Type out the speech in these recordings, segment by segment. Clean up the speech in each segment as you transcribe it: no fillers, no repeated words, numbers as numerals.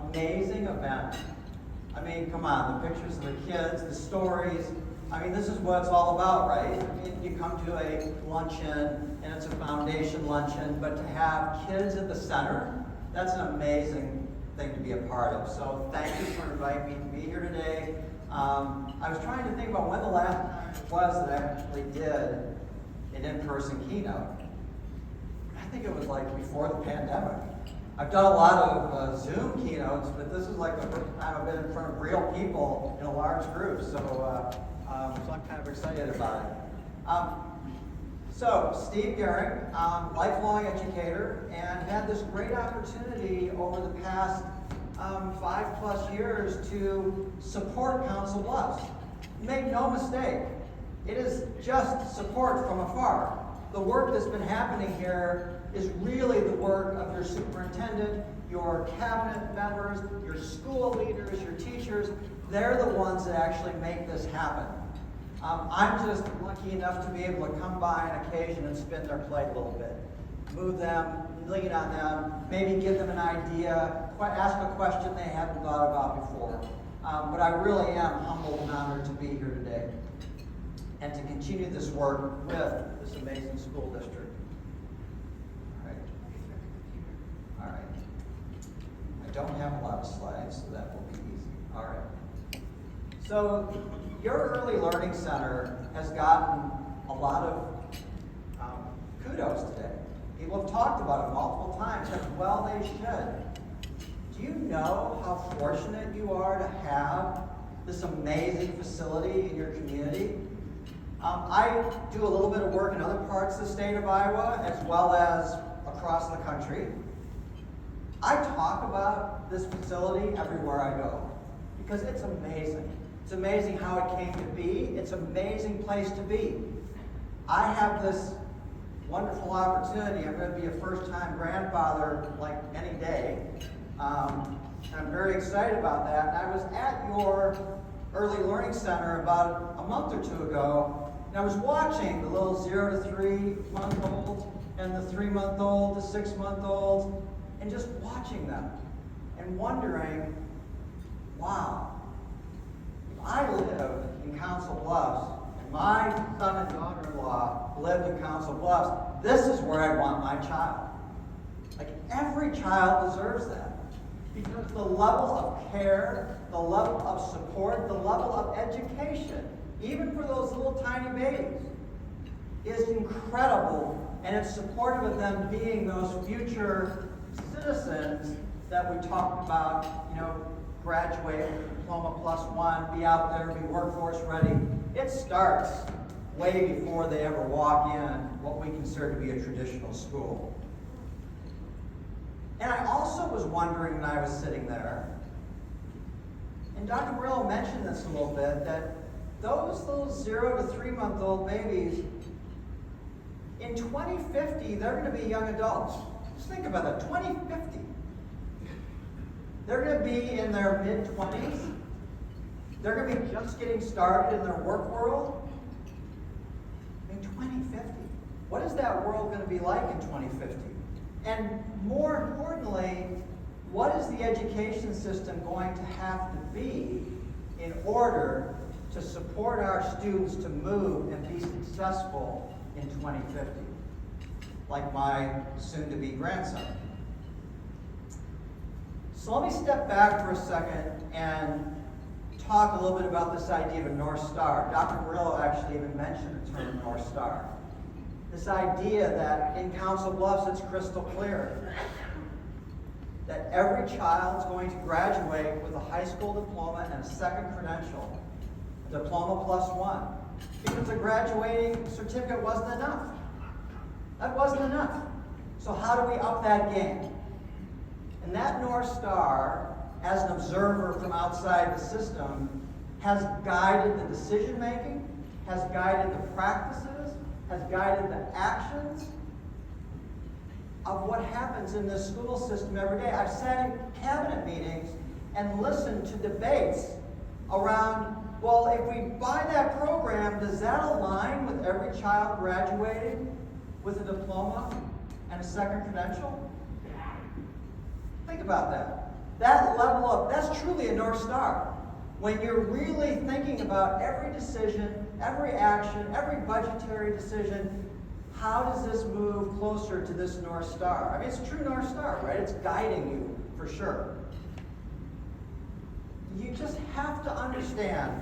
amazing event. I mean, come on, the pictures of the kids, the stories. I mean, this is what it's all about, right? I mean, you come to a luncheon, and it's a foundation luncheon, but to have kids at the center, that's an amazing thing to be a part of. So thank you for inviting me to be here today. I was trying to think about when the last time it was that I actually did an in-person keynote. I think it was like before the pandemic. I've done a lot of Zoom keynotes, but this is like the first time I've been in front of real people in a large group, so I'm kind of excited about it. So, Steve Gering, lifelong educator, and had this great opportunity over the past 5+ years to support council-bluffs. Make no mistake, it is just support from afar. The work that's been happening here is really the work of your superintendent, your cabinet members, your school leaders, your teachers. They're the ones that actually make this happen. I'm just lucky enough to be able to come by on occasion and spin their plate a little bit. Move them, lean on them, maybe give them an idea, ask a question they haven't thought about before. But I really am humbled and honored to be here today and to continue this work with this amazing school district. All right. I don't have a lot of slides, so that will be easy. All right. So your Early Learning Center has gotten a lot of kudos today. People have talked about it multiple times, and well, they should. Do you know how fortunate you are to have this amazing facility in your community? I do a little bit of work in other parts of the state of Iowa, as well as across the country. I talk about this facility everywhere I go because it's amazing. It's amazing how it came to be. It's an amazing place to be. I have this wonderful opportunity. I'm going to be a first-time grandfather like any day. And I'm very excited about that. And I was at your Early Learning Center about a month or two ago, and I was watching the little 0 to 3-month-olds and the 3-month-old, the 6-month-olds, and just watching them and wondering, wow, if I lived in Council-Bluffs and my son and daughter-in-law lived in Council-Bluffs, this is where I want my child. Like, every child deserves that. Because the level of care, the level of support, the level of education, even for those little tiny babies, is incredible, and it's supportive of them being those future citizens that we talked about, graduate, diploma +1, be out there, be workforce ready. It starts way before they ever walk in what we consider to be a traditional school. And I also was wondering when I was sitting there, and Dr. Murillo mentioned this a little bit, that those little 0 to 3-month-old babies, in 2050, they're going to be young adults. Just think about that, 2050. They're going to be in their mid-20s. They're going to be just getting started in their work world. In 2050, what is that world going to be like in 2050? And more importantly, what is the education system going to have to be in order to support our students to move and be successful in 2050? Like my soon-to-be grandson. So let me step back for a second and talk a little bit about this idea of a North Star. Dr. Murillo actually even mentioned the term North Star. This idea that in Council-Bluffs it's crystal clear that every child is going to graduate with a high school diploma and a second credential, a diploma +1, because a graduating certificate wasn't enough. That wasn't enough. So how do we up that game? And that North Star, as an observer from outside the system, has guided the decision-making, has guided the practices, has guided the actions of what happens in this school system every day. I've sat in cabinet meetings and listened to debates around, well, if we buy that program, does that align with every child graduating with a diploma and a second credential? Think about that. That level of, that's truly a North Star. When you're really thinking about every decision, every action, every budgetary decision, how does this move closer to this North Star? I mean, it's a true North Star, right? It's guiding you, for sure. You just have to understand,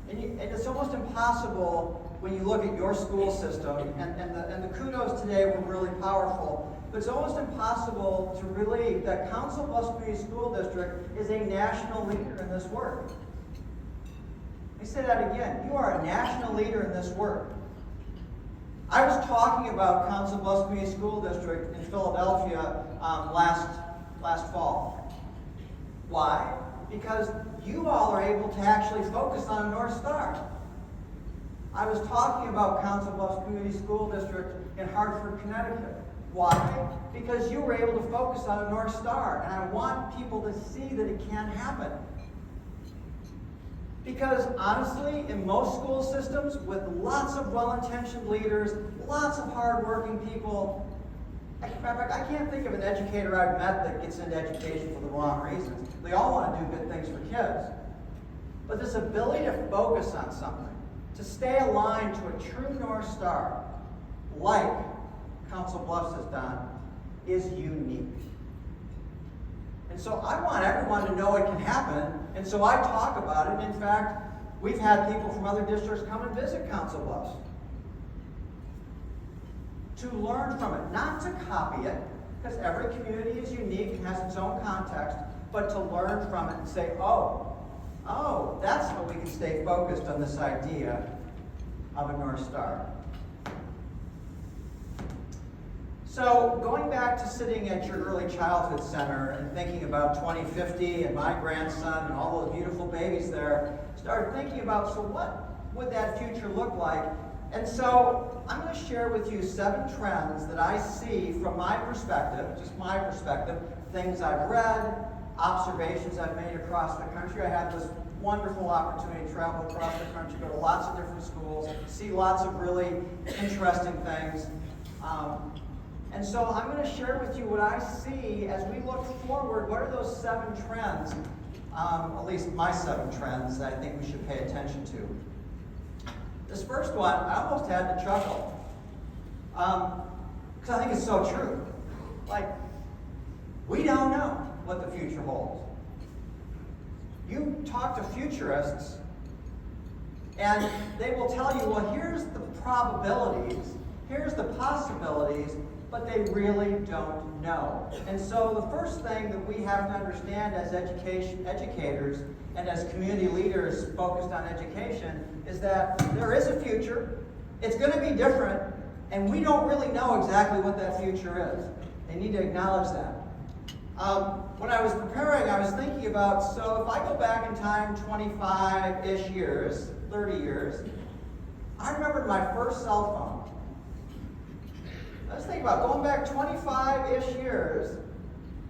and it's almost impossible when you look at your school system, and the kudos today were really powerful, but it's almost impossible to believe that Council-Bluffs Community School District is a national leader in this work. Let me say that again. You are a national leader in this work. I was talking about Council-Bluffs Community School District in Philadelphia last fall. Why? Because you all are able to actually focus on a North Star. I was talking about Council-Bluffs Community School District in Hartford, Connecticut. Why? Because you were able to focus on a North Star, and I want people to see that it can happen. Because honestly, in most school systems, with lots of well-intentioned leaders, lots of hard-working people, I can't think of an educator I've met that gets into education for the wrong reasons. They all want to do good things for kids. But this ability to focus on something, to stay aligned to a true North Star, like Council-Bluffs has done, is unique. And so I want everyone to know it can happen, and so I talk about it. In fact, we've had people from other districts come and visit Council-Bluffs to learn from it, not to copy it, because every community is unique and has its own context, but to learn from it and say, oh, that's how we can stay focused on this idea of a North Star. So going back to sitting at your early childhood center and thinking about 2050 and my grandson and all those beautiful babies there, started thinking about, so what would that future look like? And so I'm going to share with you 7 trends that I see from my perspective, just my perspective, things I've read, observations I've made across the country. I have this wonderful opportunity to travel across the country, go to lots of different schools, see lots of really interesting things. And so I'm going to share with you what I see as we look forward. What are those 7 trends, at least my 7 trends, that I think we should pay attention to? This first one, I almost had to chuckle, because I think it's so true. Like, we don't know what the future holds. You talk to futurists, and they will tell you, well, here's the probabilities, here's the possibilities, but they really don't know. And so the first thing that we have to understand as educators and as community leaders focused on education is that there is a future, it's going to be different, and we don't really know exactly what that future is. They need to acknowledge that. When I was preparing, I was thinking about, so if I go back in time 25-ish years, 30 years, I remembered my first cell phone. Let's think about going back 25-ish years,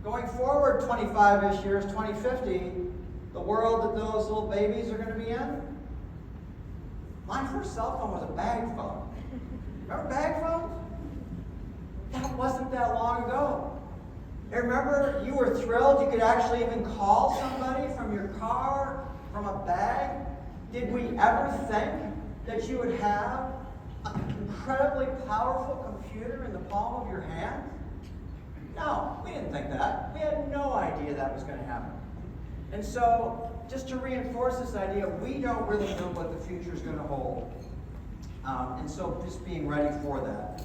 going forward 25-ish years, 2050, the world that those little babies are going to be in. My first cell phone was a bag phone. Remember bag phones? That wasn't that long ago. And remember, you were thrilled you could actually even call somebody from your car, from a bag. Did we ever think that you would have an incredibly powerful computer in the palm of your hand? No, we didn't think that. We had no idea that was going to happen. And so, just to reinforce this idea, we don't really know what the future is going to hold. And so, just being ready for that.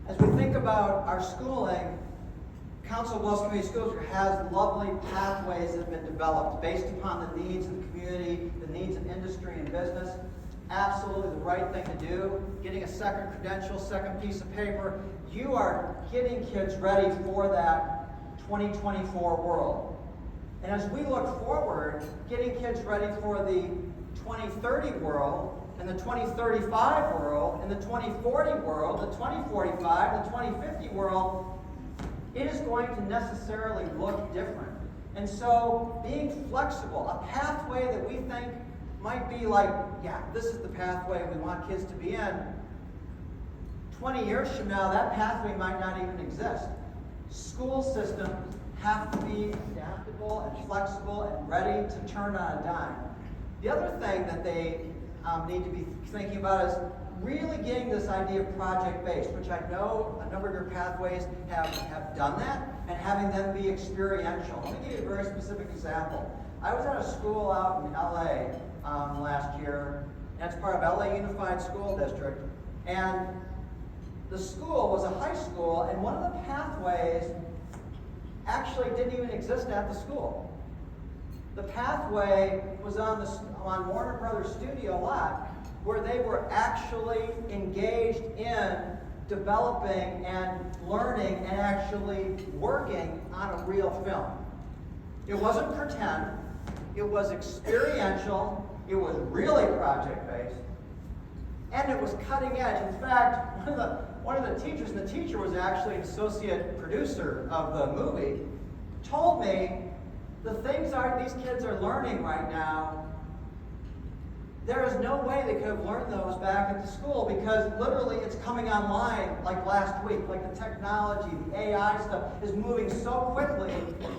As we think about our schooling, Council-Bluffs Community School District has lovely pathways that have been developed based upon the needs of the community, the needs of industry and business. Absolutely the right thing to do. Getting a second credential, second piece of paper. You are getting kids ready for that 2024 world. And as we look forward, getting kids ready for the 2030 world, and the 2035 world, and the 2040 world, the 2045, the 2050 world, it is going to necessarily look different. And so being flexible, a pathway that we think might be like, yeah, this is the pathway we want kids to be in, 20 years from now, that pathway might not even exist. School systems have to be adaptable and flexible and ready to turn on a dime. The other thing that they need to be thinking about is really getting this idea of project-based, which I know a number of your pathways have done that, and having them be experiential. Let me give you a very specific example. I was at a school out in LA last year, and it's part of LA Unified School District, and the school was a high school, and one of the pathways actually didn't even exist at the school. The pathway was on Warner Brothers Studio lot, where they were actually engaged in developing and learning and actually working on a real film. It wasn't pretend, it was experiential, it was really project-based, and it was cutting edge. In fact, one of the teachers, and the teacher was actually an associate producer of the movie, told me the things these kids are learning right now, there is no way they could have learned those back at the school, because literally it's coming online like last week. Like the technology, the AI stuff is moving so quickly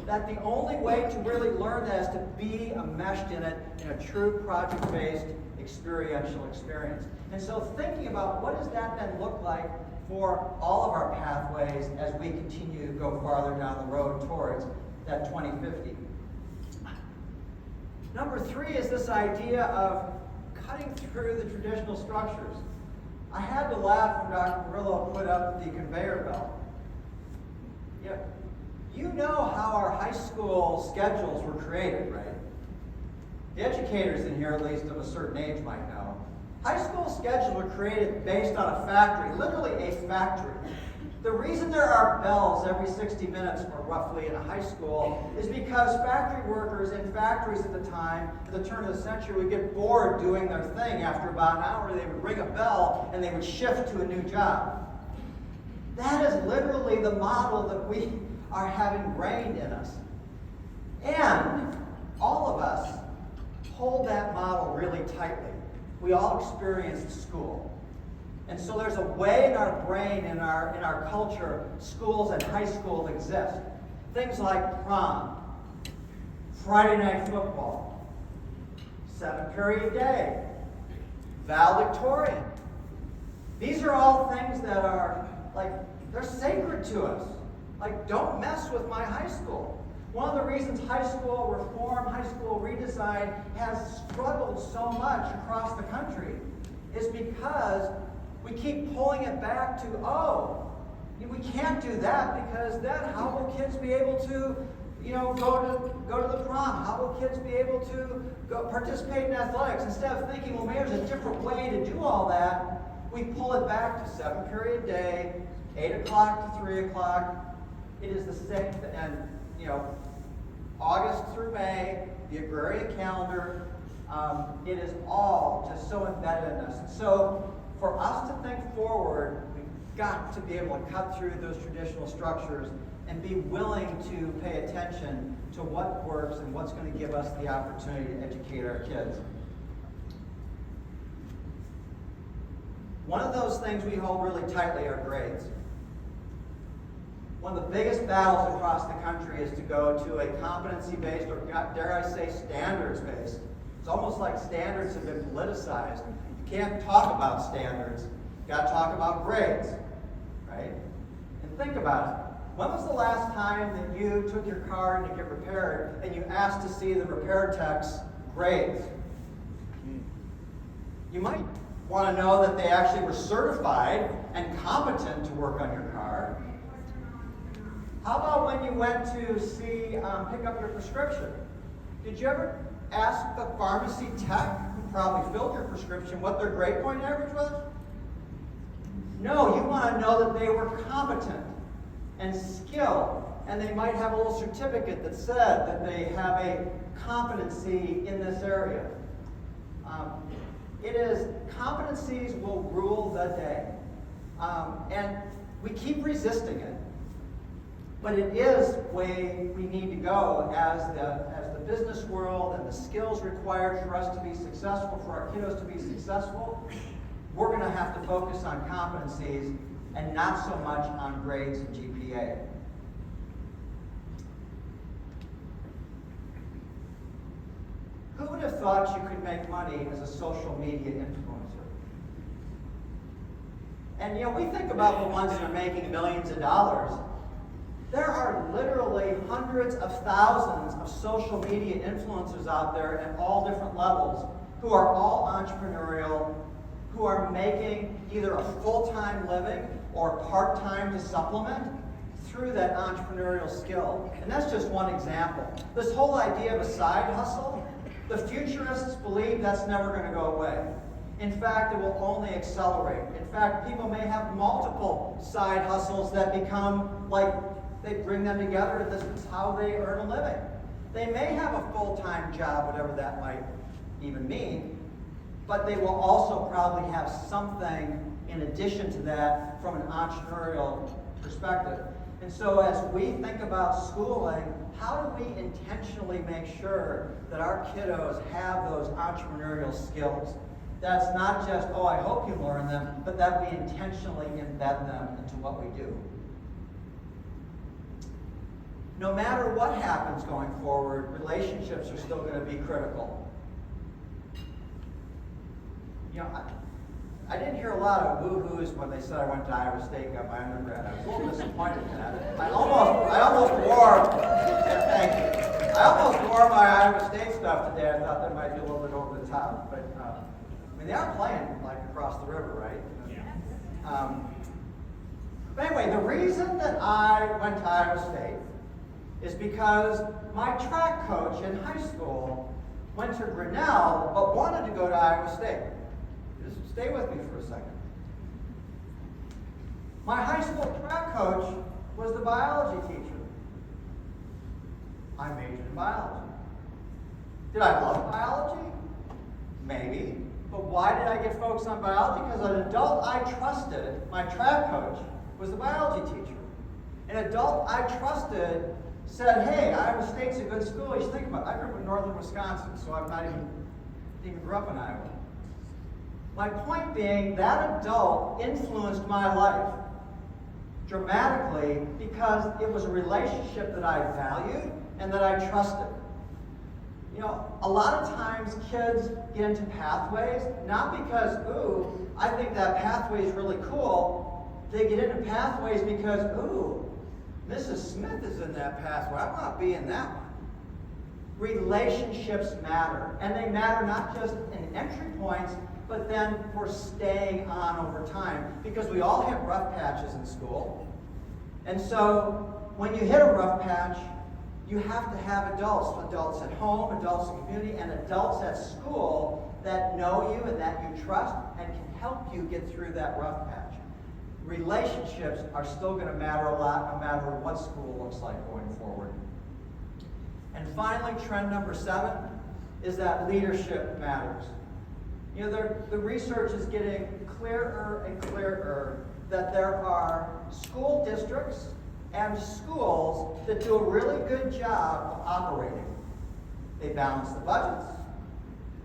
that the only way to really learn that is to be enmeshed in it in a true project-based experiential experience. And so thinking about what does that then look like for all of our pathways as we continue to go farther down the road towards that 2050. Number 3 is this idea of cutting through the traditional structures. I had to laugh when Dr. Murillo put up the conveyor belt. Yeah, you know how our high school schedules were created, right? The educators in here, at least of a certain age, might know. High school schedules were created based on a factory, literally a factory. The reason there are bells every 60 minutes, or roughly, in a high school is because factory workers in factories at the time, at the turn of the century, would get bored doing their thing. After about an hour, they would ring a bell and they would shift to a new job. That is literally the model that we are having ingrained in us. And all of us hold that model really tightly. We all experienced school. And so there's a way in our brain, in our culture, schools and high schools exist. Things like prom, Friday night football, 7-period day, valedictorian. These are all things that are, like, they're sacred to us. Like, don't mess with my high school. One of the reasons high school reform, high school redesign has struggled so much across the country is because we keep pulling it back to, we can't do that, because then how will kids be able to, go to the prom? How will kids be able to go participate in athletics? Instead of thinking, well, maybe there's a different way to do all that, we pull it back to 7-period day, 8 o'clock to 3 o'clock. It is the same, and August through May, the agrarian calendar, it is all just so embedded in us. So for us to think forward, we've got to be able to cut through those traditional structures and be willing to pay attention to what works and what's going to give us the opportunity to educate our kids. One of those things we hold really tightly are grades. One of the biggest battles across the country is to go to a competency-based, or dare I say standards-based. It's almost like standards have been politicized. You can't talk about standards. You've got to talk about grades, right? And think about it. When was the last time that you took your car to get repaired and you asked to see the repair tech's grades? You might want to know that they actually were certified and competent to work on your car. How about when you went to pick up your prescription? Did you ever ask the pharmacy tech who probably filled your prescription what their grade point average was? No, you want to know that they were competent and skilled, and they might have a little certificate that said that they have a competency in this area. It is competencies will rule the day, and we keep resisting it. But it is way we need to go as the business world and the skills required for us to be successful, for our kiddos to be successful. we're going to have to focus on competencies and not so much on grades and GPA. Who would have thought you could make money as a social media influencer? And we think about the ones that are making millions of dollars. There are literally hundreds of thousands of social media influencers out there at all different levels who are all entrepreneurial, who are making either a full-time living or part-time to supplement through that entrepreneurial skill. And that's just one example. This whole idea of a side hustle, the futurists believe that's never going to go away. In fact, it will only accelerate. In fact, people may have multiple side hustles that become like they bring them together, and this is how they earn a living. They may have a full-time job, whatever that might even mean, but they will also probably have something in addition to that from an entrepreneurial perspective. And so as we think about schooling, how do we intentionally make sure that our kiddos have those entrepreneurial skills? That's not just, oh, I hope you learn them, but that we intentionally embed them into what we do. No matter what happens going forward, relationships are still going to be critical. I didn't hear a lot of woo-hoos when they said I went to Iowa State, got my undergrad. I was a little disappointed in that. I almost wore, thank you. I almost wore my Iowa State stuff today. I thought that might be a little bit over the top, but they are playing like across the river, right? Yeah. But anyway, the reason that I went to Iowa State is because my track coach in high school went to Grinnell, but wanted to go to Iowa State. Just stay with me for a second. My high school track coach was the biology teacher. I majored in biology. Did I love biology? Maybe. But why did I get focused on biology? Because an adult I trusted, my track coach, was the biology teacher. An adult I trusted said, hey, Iowa State's a good school. You should think about it. I grew up in northern Wisconsin, so I'm not even grew up in Iowa. My point being, that adult influenced my life dramatically because it was a relationship that I valued and that I trusted. A lot of times kids get into pathways, not because, ooh, I think that pathway is really cool. They get into pathways because, ooh, Mrs. Smith is in that pathway. I want to be in that one. Relationships matter, and they matter not just in entry points, but then for staying on over time, because we all hit rough patches in school. And so when you hit a rough patch, you have to have adults at home, adults in community, and adults at school that know you and that you trust and can help you get through that rough patch. Relationships are still going to matter a lot no matter what school looks like going forward. And finally, trend number 7 is that leadership matters. The research is getting clearer and clearer that there are school districts and schools that do a really good job of operating. They balance the budgets,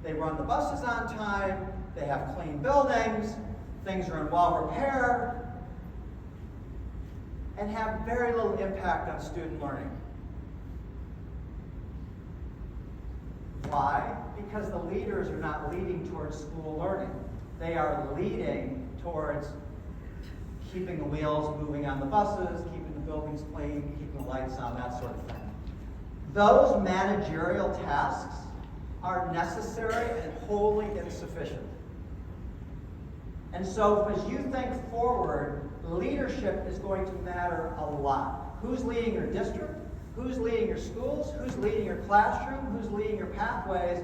they run the buses on time, they have clean buildings, things are in well repair, and have very little impact on student learning. Why? Because the leaders are not leading towards school learning. They are leading towards keeping the wheels moving on the buses, keeping the buildings clean, keeping the lights on, that sort of thing. Those managerial tasks are necessary and wholly insufficient. And so as you think forward, leadership is going to matter a lot. Who's leading your district? Who's leading your schools? Who's leading your classroom? Who's leading your pathways?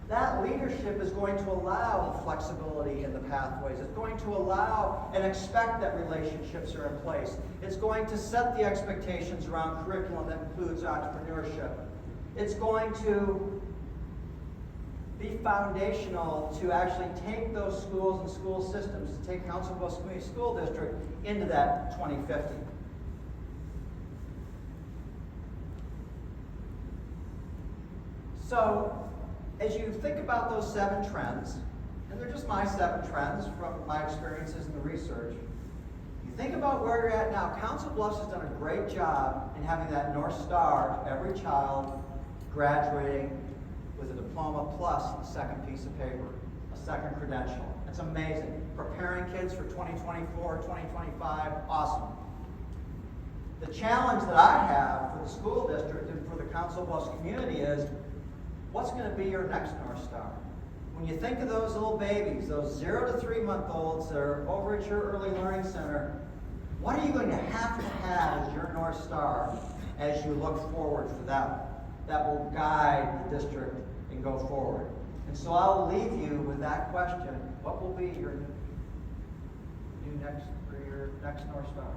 That leadership is going to allow the flexibility in the pathways. It's going to allow and expect that relationships are in place. It's going to set the expectations around curriculum that includes entrepreneurship. It's going to be foundational to actually take those schools and school systems, to take council-bluffs Community School District into that 2050. So, as you think about those 7 trends, and they're just my 7 trends from my experiences in the research. You think about where you're at now. Council Bluffs has done a great job in having that North Star to every child graduating with a diploma plus a second piece of paper, a second credential. It's amazing. Preparing kids for 2024, 2025, awesome. The challenge that I have for the school district and for the Council Bluffs community is, what's going to be your next North Star? When you think of those little babies, those 0 to 3 month olds that are over at your early learning center, what are you going to have as your North Star as you look forward for them that will guide the district and go forward? And so I'll leave you with that question. What will be your next North Star?